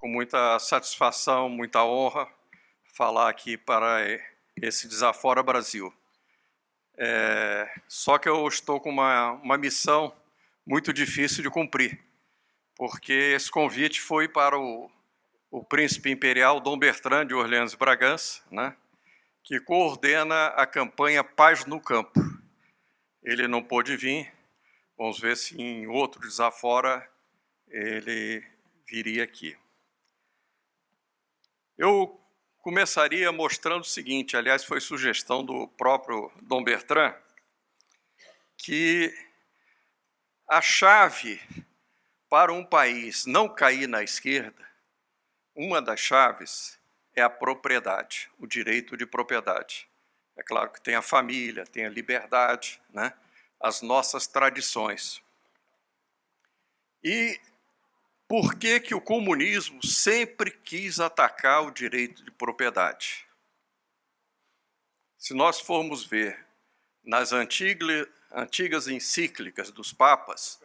com muita satisfação, muita honra, falar aqui para esse Desafora Brasil. Só que eu estou com uma missão muito difícil de cumprir, porque esse convite foi para o príncipe imperial Dom Bertrand de Orleans e Bragança, né, que coordena a campanha Paz no Campo. Ele não pôde vir, vamos ver se em outro Desafora ele viria aqui. Eu começaria mostrando o seguinte, aliás, foi sugestão do próprio Dom Bertrand, que a chave para um país não cair na esquerda, uma das chaves é a propriedade, o direito de propriedade. É claro que tem a família, tem a liberdade, né? As nossas tradições. E por que que o comunismo sempre quis atacar o direito de propriedade? Se nós formos ver nas antigas encíclicas dos papas,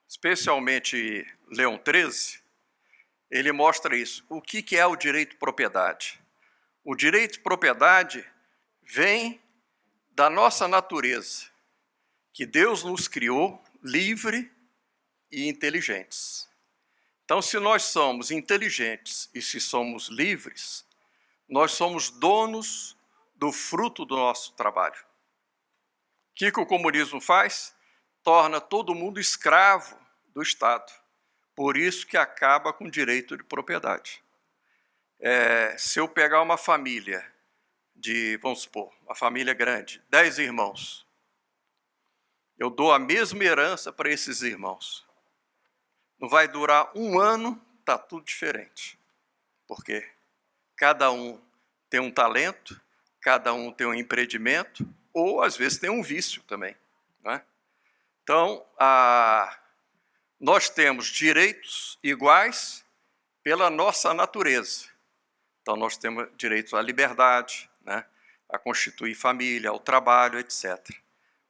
especialmente Leão XIII, ele mostra isso. O que é o direito de propriedade? O direito de propriedade vem da nossa natureza, que Deus nos criou livre e inteligentes. Então, se nós somos inteligentes e se somos livres, nós somos donos do fruto do nosso trabalho. O que o comunismo faz? Torna todo mundo escravo do Estado. Por isso que acaba com o direito de propriedade. Se eu pegar uma família vamos supor, uma família grande, 10 irmãos, eu dou a mesma herança para esses irmãos. Não vai durar um ano, está tudo diferente. Porque cada um tem um talento, cada um tem um empreendimento, ou às vezes tem um vício também, né? Então, nós temos direitos iguais pela nossa natureza. Então, nós temos direito à liberdade, né, a constituir família, ao trabalho, etc.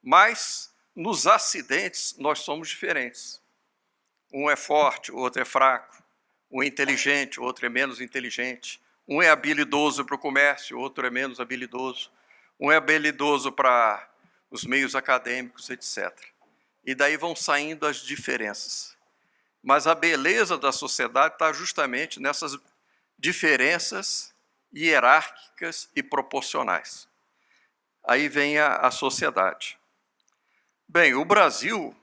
Mas, nos acidentes, nós somos diferentes. Um é forte, o outro é fraco. Um é inteligente, o outro é menos inteligente. Um é habilidoso para o comércio, o outro é menos habilidoso. Um é habilidoso para os meios acadêmicos, etc. E daí vão saindo as diferenças. Mas a beleza da sociedade está justamente nessas diferenças hierárquicas e proporcionais. Aí vem a sociedade. Bem, o Brasil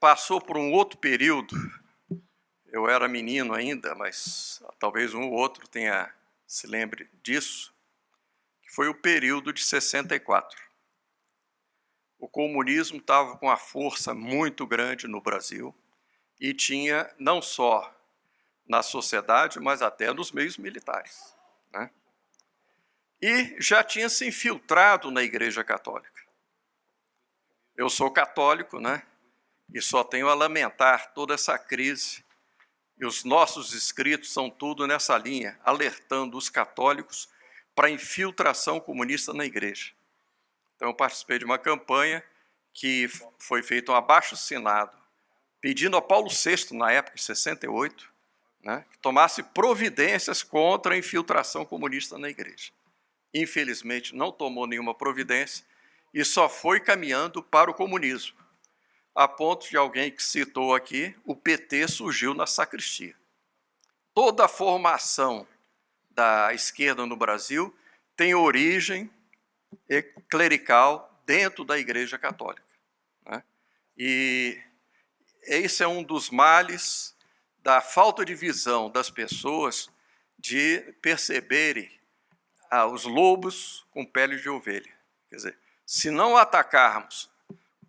passou por um outro período, eu era menino ainda, mas talvez um ou outro se lembre disso, que foi o período de 64. O comunismo estava com uma força muito grande no Brasil e tinha não só na sociedade, mas até nos meios militares, né? E já tinha se infiltrado na Igreja Católica. Eu sou católico, né? E só tenho a lamentar toda essa crise. E os nossos escritos são tudo nessa linha, alertando os católicos para a infiltração comunista na Igreja. Então, eu participei de uma campanha que foi feito um abaixo-assinado, pedindo a Paulo VI, na época, em 68, né, que tomasse providências contra a infiltração comunista na Igreja. Infelizmente, não tomou nenhuma providência e só foi caminhando para o comunismo, a ponto de alguém que citou aqui, o PT surgiu na sacristia. Toda a formação da esquerda no Brasil tem origem clerical dentro da Igreja Católica, né? E esse é um dos males da falta de visão das pessoas de perceberem os lobos com pele de ovelha. Quer dizer, se não atacarmos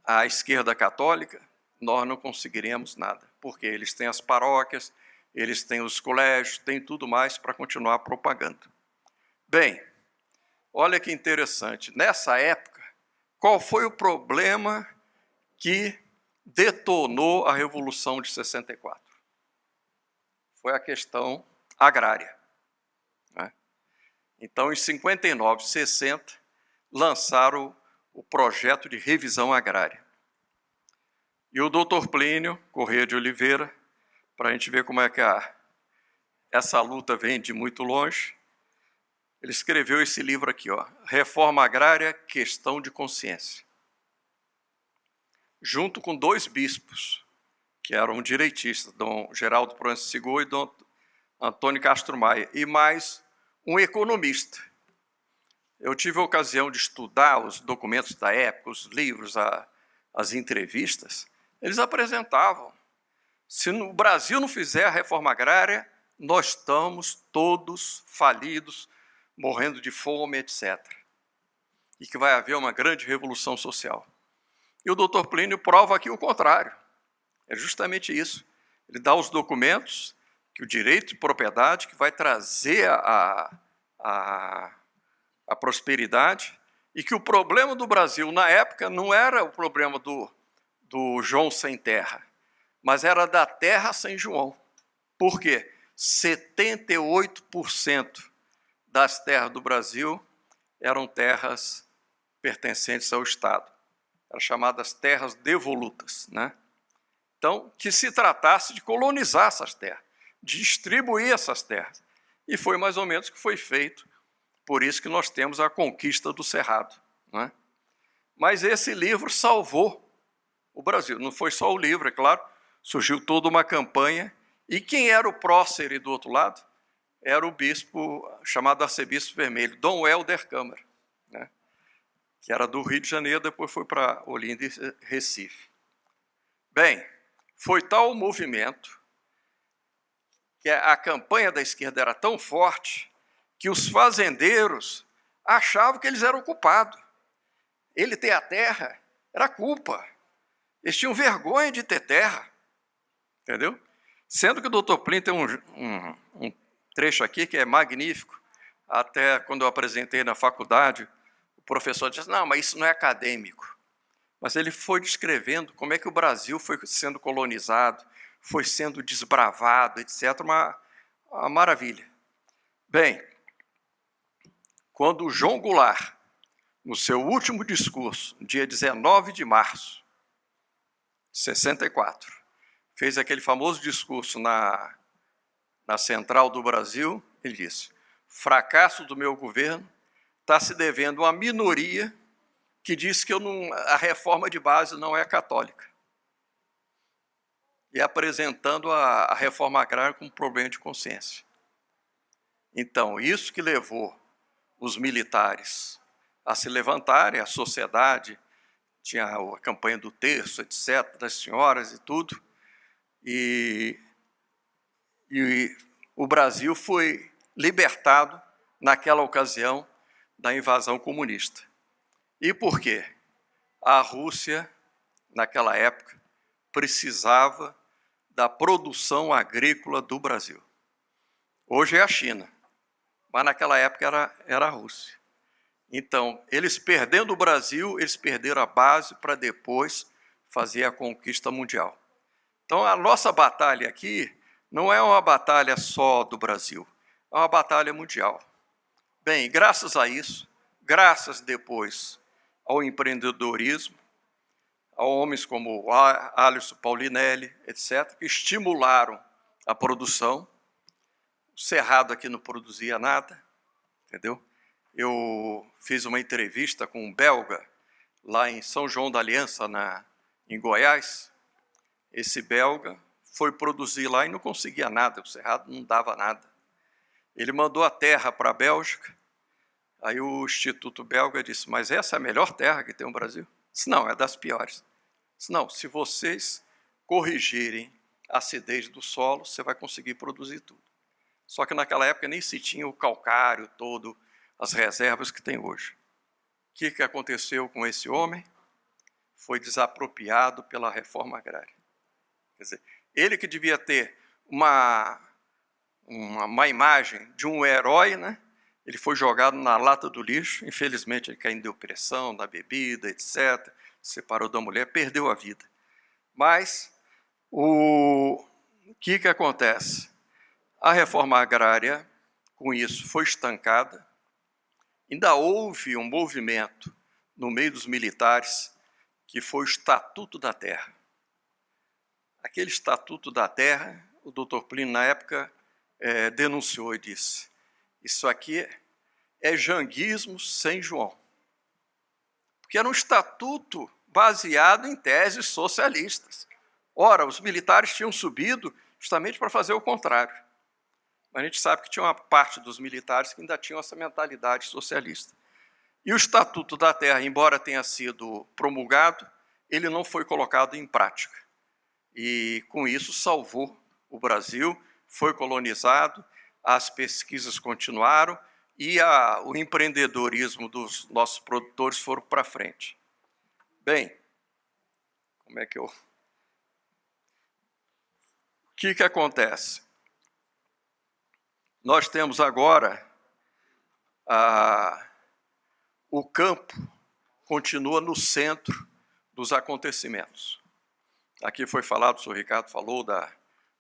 a esquerda católica, nós não conseguiremos nada, porque eles têm as paróquias, eles têm os colégios, têm tudo mais para continuar propagando. Bem, olha que interessante, nessa época, qual foi o problema que detonou a Revolução de 64? Foi a questão agrária, né? Então, em 59, 60, lançaram o projeto de revisão agrária. E o doutor Plínio Corrêa de Oliveira para a gente ver como é que essa luta vem de muito longe. Ele escreveu esse livro aqui, ó, Reforma Agrária, Questão de Consciência, junto com 2 bispos, que eram direitistas, Dom Geraldo Proença Sigor e Dom Antônio Castro Maia, e mais um economista. Eu tive a ocasião de estudar os documentos da época, os livros, as entrevistas. Eles apresentavam, se o Brasil não fizer a reforma agrária, nós estamos todos falidos, morrendo de fome, etc. E que vai haver uma grande revolução social. E o doutor Plínio prova aqui o contrário. É justamente isso. Ele dá os documentos que o direito de propriedade que vai trazer a prosperidade, e que o problema do Brasil, na época, não era o problema do João sem terra, mas era da terra sem João. Por quê? 78% das terras do Brasil eram terras pertencentes ao Estado. Eram chamadas terras devolutas, né? Então, que se tratasse de colonizar essas terras, de distribuir essas terras. E foi mais ou menos o que foi feito. Por isso que nós temos a conquista do Cerrado, não é? Mas esse livro salvou o Brasil. Não foi só o livro, é claro, surgiu toda uma campanha. E quem era o prócere do outro lado? Era o bispo chamado Arcebispo Vermelho, Dom Helder Câmara, né? Que era do Rio de Janeiro, depois foi para Olinda e Recife. Bem, foi tal o movimento que a campanha da esquerda era tão forte que os fazendeiros achavam que eles eram culpados. Ele ter a terra era culpa. Eles tinham vergonha de ter terra. Entendeu? Sendo que o doutor Plínio tem um trecho aqui que é magnífico. Até quando eu apresentei na faculdade, o professor disse, não, mas isso não é acadêmico. Mas ele foi descrevendo como é que o Brasil foi sendo colonizado, foi sendo desbravado, etc. Uma maravilha. Bem, quando o João Goulart, no seu último discurso, dia 19 de março de 64, fez aquele famoso discurso na Central do Brasil, ele disse, fracasso do meu governo está se devendo a uma minoria que diz que a reforma de base não é católica. E apresentando a reforma agrária como problema de consciência. Então, isso que levou os militares a se levantarem, a sociedade, tinha a campanha do terço, etc., das senhoras e tudo, e o Brasil foi libertado, naquela ocasião, da invasão comunista. E por quê? A Rússia, naquela época, precisava da produção agrícola do Brasil. Hoje é a China, mas naquela época era a Rússia. Então, eles perdendo o Brasil, eles perderam a base para depois fazer a conquista mundial. Então, a nossa batalha aqui não é uma batalha só do Brasil, é uma batalha mundial. Bem, graças a isso, graças depois ao empreendedorismo, a homens como Alisson Paulinelli, etc., que estimularam a produção. O Cerrado aqui não produzia nada, entendeu? Eu fiz uma entrevista com um belga lá em São João da Aliança, em Goiás. Esse belga foi produzir lá e não conseguia nada, o Cerrado não dava nada. Ele mandou a terra para a Bélgica, aí o Instituto Belga disse, mas essa é a melhor terra que tem no Brasil? Disse, não, é das piores. Disse, não, se vocês corrigirem a acidez do solo, você vai conseguir produzir tudo. Só que naquela época nem se tinha o calcário todo, as reservas que tem hoje. O que aconteceu com esse homem? Foi desapropriado pela reforma agrária. Quer dizer, ele que devia ter uma imagem de um herói, né? Ele foi jogado na lata do lixo, infelizmente ele caiu em depressão, na bebida, etc., separou da mulher, perdeu a vida. Mas o que acontece? A reforma agrária, com isso, foi estancada. Ainda houve um movimento no meio dos militares que foi o Estatuto da Terra. Aquele Estatuto da Terra, o doutor Plínio, na época, denunciou e disse: isso aqui é janguismo sem João. Porque era um estatuto baseado em teses socialistas. Ora, os militares tinham subido justamente para fazer o contrário. Mas a gente sabe que tinha uma parte dos militares que ainda tinham essa mentalidade socialista. E o Estatuto da Terra, embora tenha sido promulgado, ele não foi colocado em prática. E, com isso, salvou o Brasil, foi colonizado, as pesquisas continuaram e o empreendedorismo dos nossos produtores foram para frente. Bem, como é que eu... O que acontece? Nós temos agora o campo continua no centro dos acontecimentos. Aqui foi falado, o senhor Ricardo falou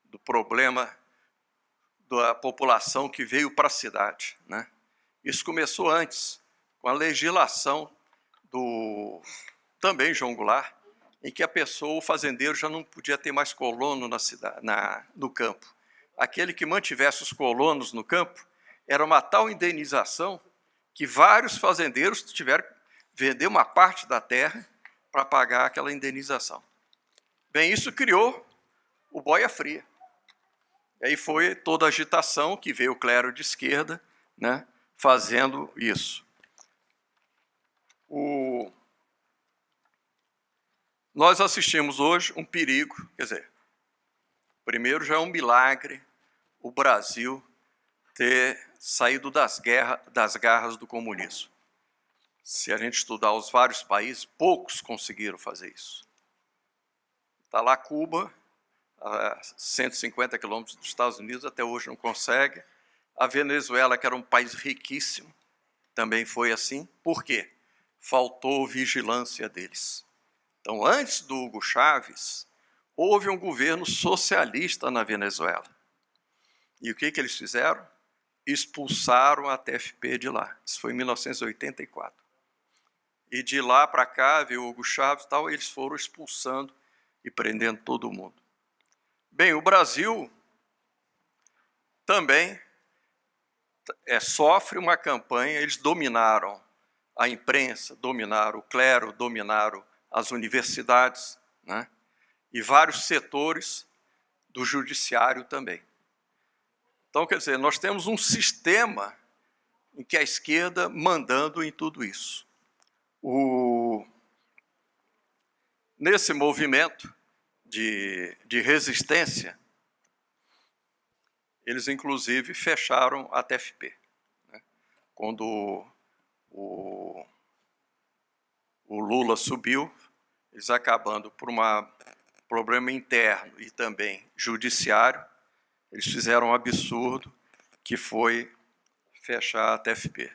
do problema da população que veio para a cidade, né? Isso começou antes, com a legislação do também João Goulart, em que o fazendeiro já não podia ter mais colono na cidade, no campo. Aquele que mantivesse os colonos no campo era uma tal indenização que vários fazendeiros tiveram que vender uma parte da terra para pagar aquela indenização. Bem, isso criou o boia fria. E aí foi toda a agitação que veio o clero de esquerda, né, fazendo isso. Nós assistimos hoje um perigo, quer dizer, primeiro já é um milagre o Brasil ter saído das garras do comunismo. Se a gente estudar os vários países, poucos conseguiram fazer isso. Está lá Cuba, a 150 quilômetros dos Estados Unidos, até hoje não consegue. A Venezuela, que era um país riquíssimo, também foi assim. Por quê? Faltou vigilância deles. Então, antes do Hugo Chávez, houve um governo socialista na Venezuela. E o que eles fizeram? Expulsaram a TFP de lá. Isso foi em 1984. E de lá para cá, veio o Hugo Chávez e tal, eles foram expulsando e prendendo todo mundo. Bem, o Brasil também sofre uma campanha, eles dominaram a imprensa, dominaram o clero, dominaram as universidades, né? E vários setores do judiciário também. Então, quer dizer, nós temos um sistema em que a esquerda mandando em tudo isso. Nesse movimento de resistência, eles, inclusive, fecharam a TFP. Né? Quando o Lula subiu, eles acabando por um problema interno e também judiciário, eles fizeram um absurdo que foi fechar a TFP.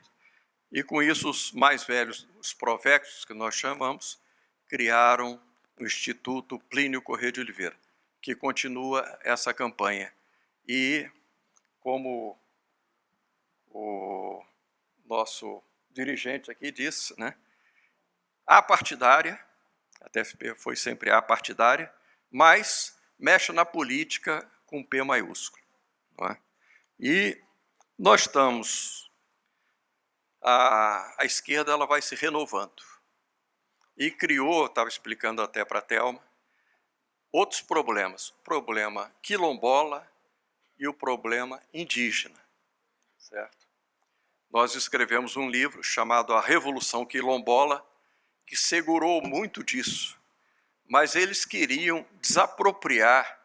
E com isso os mais velhos, os provectos que nós chamamos, criaram o Instituto Plínio Corrêa de Oliveira, que continua essa campanha. E como o nosso dirigente aqui disse, né, apartidária, a TFP foi sempre apartidária, mas mexe na política com P maiúsculo. Não é? E nós estamos... A esquerda ela vai se renovando. E criou, estava explicando até para a Thelma, outros problemas. O problema quilombola e o problema indígena. Certo? Nós escrevemos um livro chamado A Revolução Quilombola, que segurou muito disso. Mas eles queriam desapropriar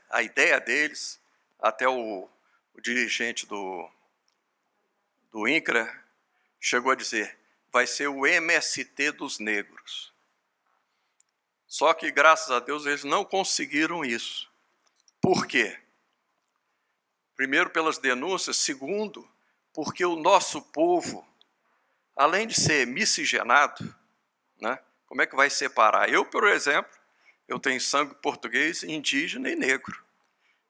a ideia deles, até o dirigente do INCRA chegou a dizer, vai ser o MST dos negros. Só que, graças a Deus, eles não conseguiram isso. Por quê? Primeiro, pelas denúncias. Segundo, porque o nosso povo, além de ser miscigenado, né, como é que vai separar? Eu, por exemplo, eu tenho sangue português, indígena e negro.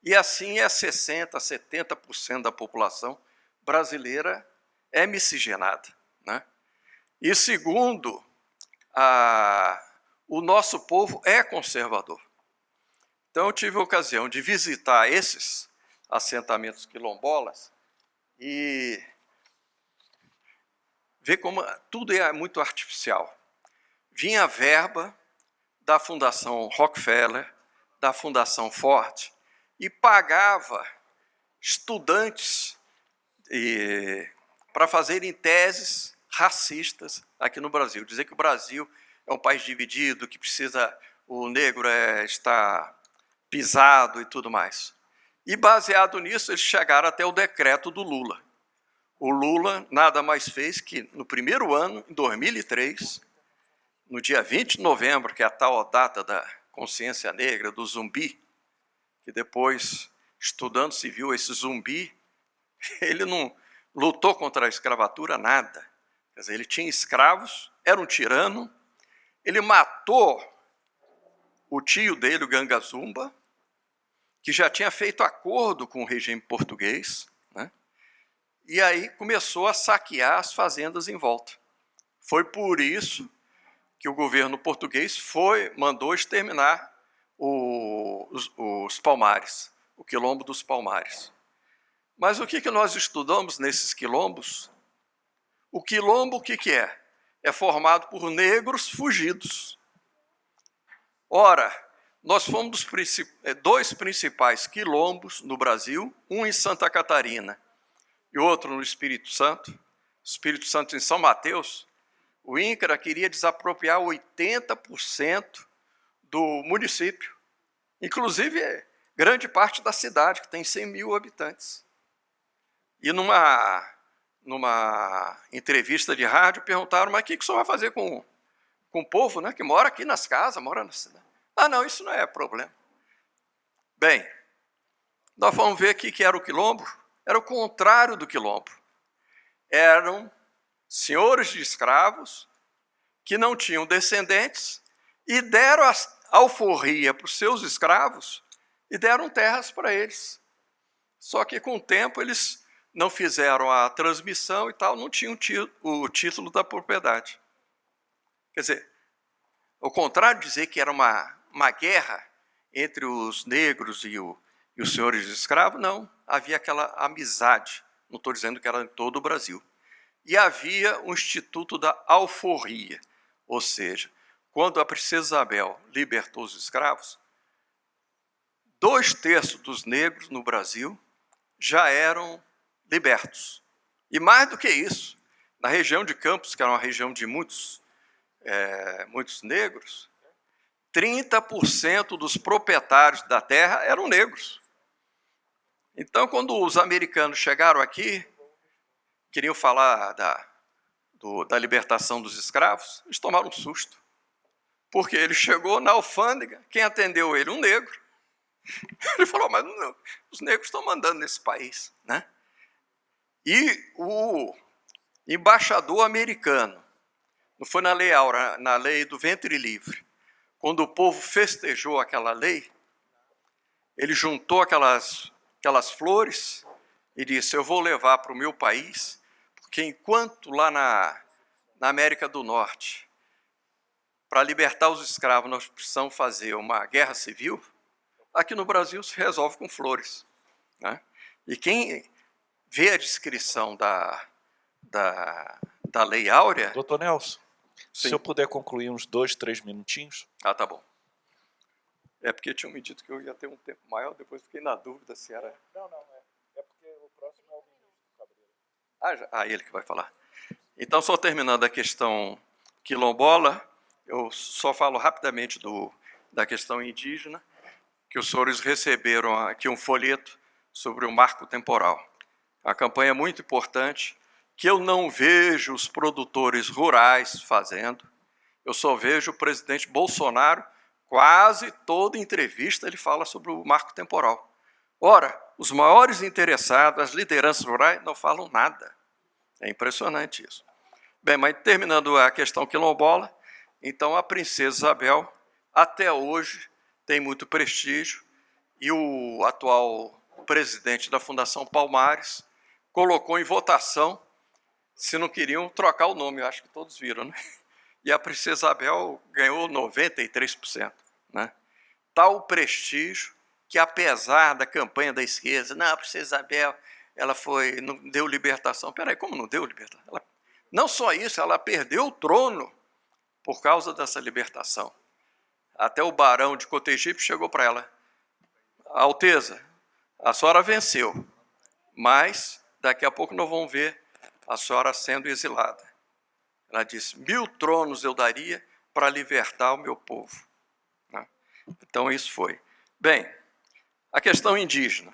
E assim é 60%, 70% da população brasileira é miscigenada. Né? E segundo, o nosso povo é conservador. Então, eu tive a ocasião de visitar esses assentamentos quilombolas e ver como tudo é muito artificial. Vinha verba da Fundação Rockefeller, da Fundação Ford, e pagava estudantes para fazerem teses racistas aqui no Brasil. Dizer que o Brasil é um país dividido, que o negro está pisado e tudo mais. E, baseado nisso, eles chegaram até o decreto do Lula. O Lula nada mais fez que, no primeiro ano, em 2003, no dia 20 de novembro, que é a tal data da consciência negra, do zumbi, que depois, estudando, se viu esse zumbi, ele não lutou contra a escravatura, nada. Quer dizer, ele tinha escravos, era um tirano, ele matou o tio dele, o Ganga Zumba, que já tinha feito acordo com o regime português, né? E aí começou a saquear as fazendas em volta. Foi por isso que o governo português mandou exterminar os Palmares, o quilombo dos Palmares. Mas o que nós estudamos nesses quilombos? O quilombo, o que é? É formado por negros fugidos. Ora, nós fomos dos dois principais quilombos no Brasil, um em Santa Catarina e outro no Espírito Santo em São Mateus. O INCRA queria desapropriar 80% do município, inclusive grande parte da cidade, que tem 100 mil habitantes. E numa entrevista de rádio, perguntaram, mas o que o senhor vai fazer com o povo, né, que mora aqui nas casas, mora na cidade? Ah, não, isso não é problema. Bem, nós vamos ver aqui que era o quilombo. Era o contrário do quilombo. Eram senhores de escravos que não tinham descendentes e deram a alforria para os seus escravos e deram terras para eles. Só que, com o tempo, eles não fizeram a transmissão e tal, não tinham o título da propriedade. Quer dizer, ao contrário de dizer que era uma guerra entre os negros e os senhores de escravos, não. Havia aquela amizade, não estou dizendo que era em todo o Brasil. E havia o Instituto da Alforria, ou seja, quando a princesa Isabel libertou os escravos, 2/3 dos negros no Brasil já eram libertos. E mais do que isso, na região de Campos, que era uma região de muitos negros, 30% dos proprietários da terra eram negros. Então, quando os americanos chegaram aqui, queriam falar da libertação dos escravos, eles tomaram um susto. Porque ele chegou na alfândega, quem atendeu ele? Um negro. Ele falou, mas não, os negros estão mandando nesse país, né? E o embaixador americano, não foi na Lei Áurea, na lei do ventre livre, quando o povo festejou aquela lei, ele juntou aquelas flores e disse, eu vou levar para o meu país, porque enquanto lá na América do Norte, para libertar os escravos, nós precisamos fazer uma guerra civil, aqui no Brasil se resolve com flores, né? E quem vê a descrição da Lei Áurea... Doutor Nelson, sim. Se eu puder concluir uns 2, 3 minutinhos. Ah, tá bom. É porque tinham me dito que eu ia ter um tempo maior, depois fiquei na dúvida se era... Não, é porque o próximo é o ministro Cabreira. Ele que vai falar. Então, só terminando a questão quilombola, eu só falo rapidamente da questão indígena, que os senhores receberam aqui um folheto sobre o marco temporal. A campanha é muito importante, que eu não vejo os produtores rurais fazendo, eu só vejo o presidente Bolsonaro, quase toda entrevista ele fala sobre o marco temporal. Ora, os maiores interessados, as lideranças rurais, não falam nada. É impressionante isso. Bem, mas terminando a questão quilombola, então a princesa Isabel, até hoje, tem muito prestígio, e o atual presidente da Fundação Palmares colocou em votação se não queriam trocar o nome, eu acho que todos viram, né? E a princesa Isabel ganhou 93%, né? tal prestígio que, apesar da campanha da esquerda, não, a princesa Isabel, ela não deu libertação. Peraí, como não deu libertação? Não só isso, ela perdeu o trono por causa dessa libertação. Até o barão de Cotegipe chegou para ela: Alteza, a senhora venceu, mas daqui a pouco nós vamos ver a senhora sendo exilada. Ela disse: 1000 tronos eu daria para libertar o meu povo. Então, isso foi. Bem, a questão indígena.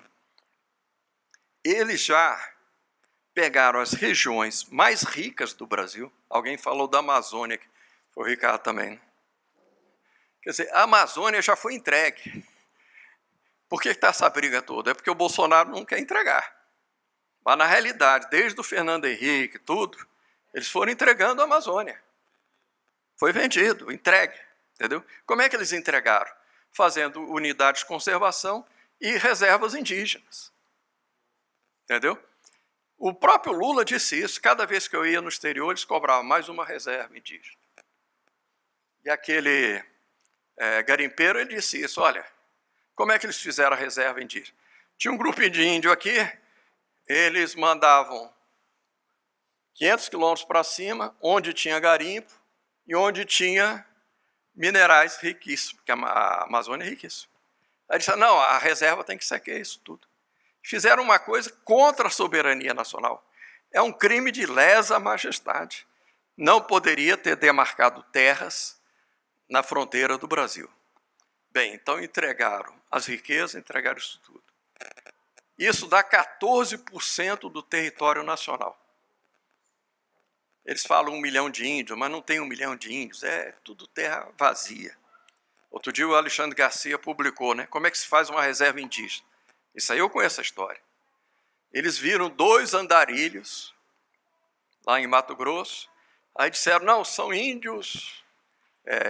Eles já pegaram as regiões mais ricas do Brasil. Alguém falou da Amazônia, foi o Ricardo também, né? Quer dizer, a Amazônia já foi entregue. Por que está essa briga toda? É porque o Bolsonaro não quer entregar. Mas, na realidade, desde o Fernando Henrique, tudo, eles foram entregando a Amazônia. Foi vendido, entregue. Entendeu? Como é que eles entregaram? Fazendo unidades de conservação e reservas indígenas. Entendeu? O próprio Lula disse isso. Cada vez que eu ia no exterior, eles cobravam mais uma reserva indígena. E aquele garimpeiro, ele disse isso: olha, como é que eles fizeram a reserva indígena? Tinha um grupo de índio aqui, eles mandavam 500 quilômetros para cima, onde tinha garimpo e onde tinha minerais riquíssimos, porque a Amazônia é riquíssima. Aí disse: não, a reserva tem que sequer isso tudo. Fizeram uma coisa contra a soberania nacional. É um crime de lesa majestade. Não poderia ter demarcado terras na fronteira do Brasil. Bem, então entregaram as riquezas, entregaram isso tudo. Isso dá 14% do território nacional. Eles falam 1 milhão de índios, mas não tem 1 milhão de índios, é tudo terra vazia. Outro dia o Alexandre Garcia publicou, né? Como é que se faz uma reserva indígena? Isso aí eu conheço a história. Eles viram 2 andarilhos lá em Mato Grosso, aí disseram: não, são índios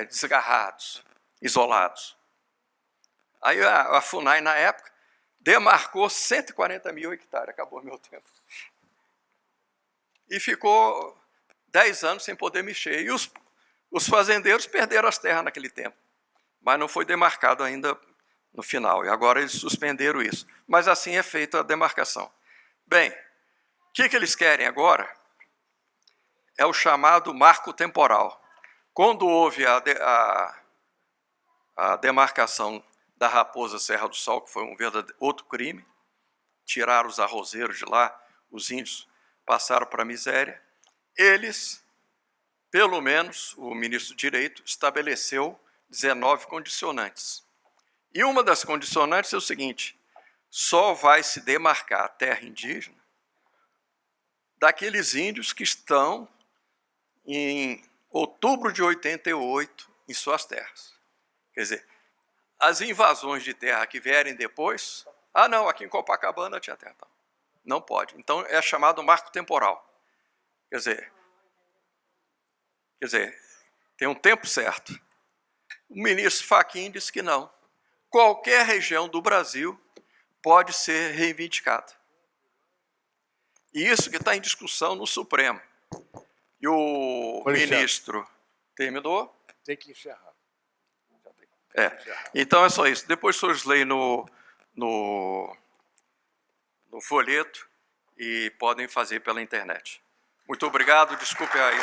desgarrados, isolados. Aí a FUNAI, na época, demarcou 140 mil hectares, acabou meu tempo. E ficou 10 anos sem poder mexer. E os fazendeiros perderam as terras naquele tempo, mas não foi demarcado ainda no final, e agora eles suspenderam isso. Mas assim é feita a demarcação. Bem, o que eles querem agora é o chamado marco temporal. Quando houve a demarcação da Raposa Serra do Sol, que foi um verdadeiro outro crime, tiraram os arrozeiros de lá, os índios passaram para a miséria, eles, pelo menos, o ministro do Direito, estabeleceu 19 condicionantes. E uma das condicionantes é o seguinte: só vai se demarcar a terra indígena daqueles índios que estão em outubro de 88 em suas terras. Quer dizer, as invasões de terra que vierem depois, não, aqui em Copacabana tinha terra. Não pode. Então é chamado marco temporal. Quer dizer, tem um tempo certo. O ministro Fachin disse que não. Qualquer região do Brasil pode ser reivindicada. E isso que está em discussão no Supremo. E o ministro terminou? Tem que encerrar. Então é só isso. Depois vocês leem no folheto e podem fazer pela internet. Muito obrigado, desculpe aí